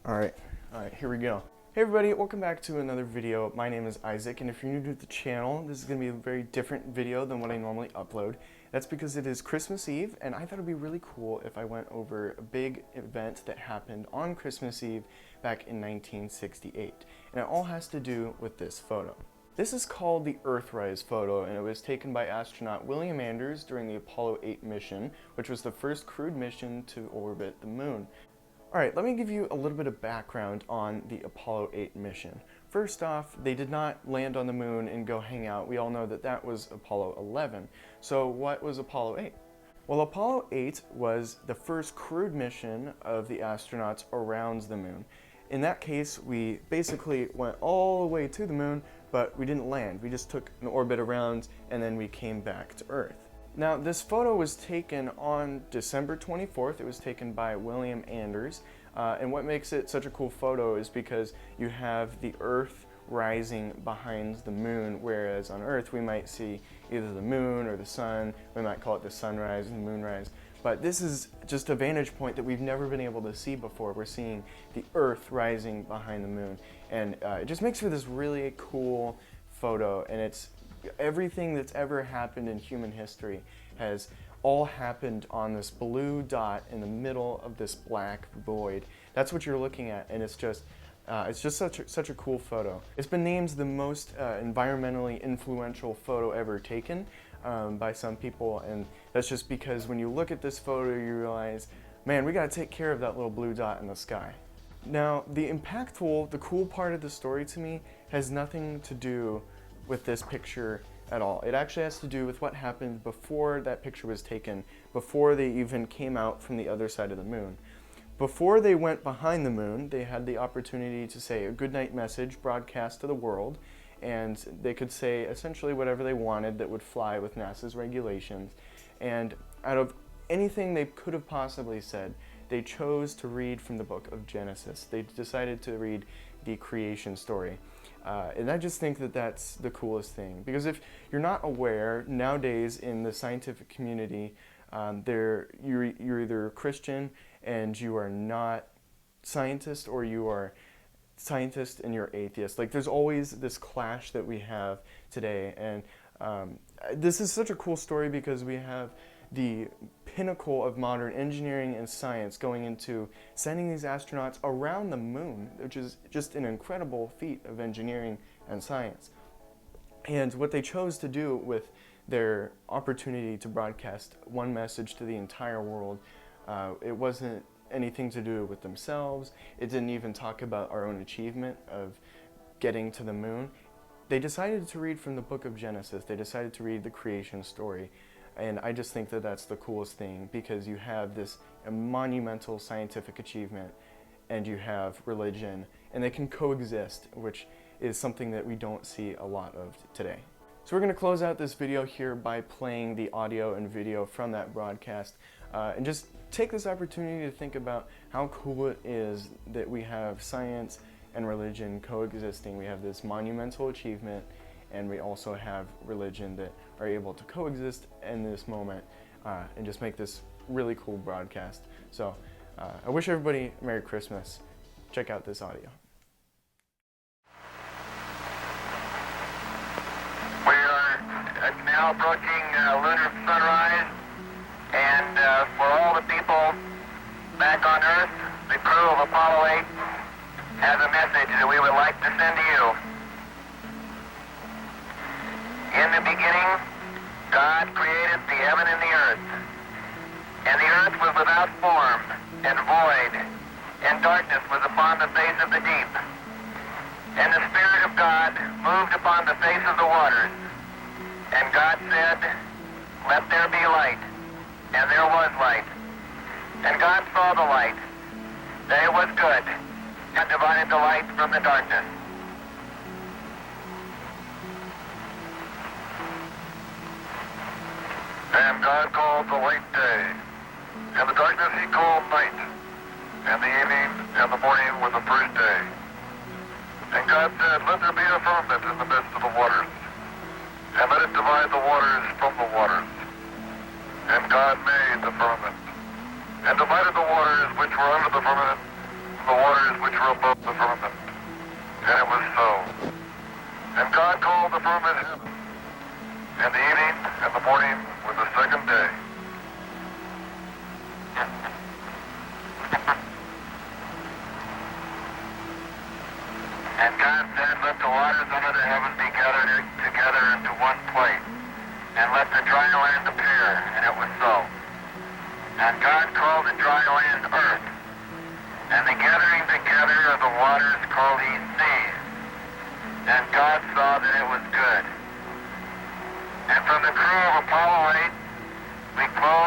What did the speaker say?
Alright, here we go. Hey everybody, welcome back to another video. My name is Isaac, and if you're new to the channel, this is going to be a very different video than what I normally upload. That's because it is Christmas Eve, and I thought it would be really cool if I went over a big event that happened on Christmas Eve back in 1968. And it all has to do with this photo. This is called the Earthrise photo, and it was taken by astronaut William Anders during the Apollo 8 mission, which was the first crewed mission to orbit the moon. Alright, let me give you a little bit of background on the Apollo 8 mission. First off, they did not land on the moon and go hang out. We all know that that was Apollo 11. So what was Apollo 8? Well, Apollo 8 was the first crewed mission of the astronauts around the moon. In that case, we basically went all the way to the moon, but we didn't land. We just took an orbit around and then we came back to Earth. Now, this photo was taken on December 24th. It was taken by William Anders. And what makes it such a cool photo is because you have the Earth rising behind the moon, whereas on Earth we might see either the moon or the sun. We might call it the sunrise and the moonrise. But this is just a vantage point that we've never been able to see before. We're seeing the Earth rising behind the moon. And it just makes for this really cool photo, and it's everything that's ever happened in human history has all happened on this blue dot in the middle of this black void. That's what you're looking at, and it's just such a cool photo. It's been named the most environmentally influential photo ever taken by some people, and that's just because when you look at this photo you realize, man, we gotta take care of that little blue dot in the sky. Now, the cool part of the story to me has nothing to do with this picture at all. It actually has to do with what happened before that picture was taken, before they even came out from the other side of the moon. Before they went behind the moon, they had the opportunity to say a goodnight message broadcast to the world, and they could say essentially whatever they wanted that would fly with NASA's regulations. And out of anything they could have possibly said, they chose to read from the book of Genesis. They decided to read the creation story. And I just think that that's the coolest thing. Because if you're not aware, nowadays in the scientific community, you're either Christian and you are not scientist, or you are scientist and you're atheist. Like, there's always this clash that we have today. And this is such a cool story because we have the pinnacle of modern engineering and science going into sending these astronauts around the moon, which is just an incredible feat of engineering and science. And what they chose to do with their opportunity to broadcast one message to the entire world, it wasn't anything to do with themselves. It didn't even talk about our own achievement of getting to the moon. They decided to read from the book of Genesis. They decided to read the creation story. And I just think that that's the coolest thing, because you have this monumental scientific achievement and you have religion, and they can coexist, which is something that we don't see a lot of today. So we're going to close out this video here by playing the audio and video from that broadcast, and just take this opportunity to think about how cool it is that we have science and religion coexisting. We have this monumental achievement, and we also have religion that are able to coexist in this moment and just make this really cool broadcast. So I wish everybody Merry Christmas. Check out this audio. We are now approaching lunar sunrise, and for all the people back on Earth, the crew of Apollo 8 has a message that we would like to send to you. In the beginning, God created the heaven and the earth. And the earth was without form and void, and darkness was upon the face of the deep. And the Spirit of God moved upon the face of the waters. And God said, "Let there be light." And there was light. And God saw the light, that it was good, and divided the light from the darkness. And God called the light day, and the darkness he called night, and the evening and the morning were the first day. And God said, "Let there be a firmament in the midst of the waters, and let it divide the waters from the waters." And God made the firmament, and divided the waters which were under the firmament from the waters which which were above the firmament. And it was so. And God called the firmament heaven. And the evening and the morning were the second day. And God said, let the waters under the heaven be gathered together into one place, and let the dry land appear, and it was so. And God called the dry land earth, and the gathering together of the waters called he seas. And God saw that it was good. And from the crew of Apollo 8, we clothed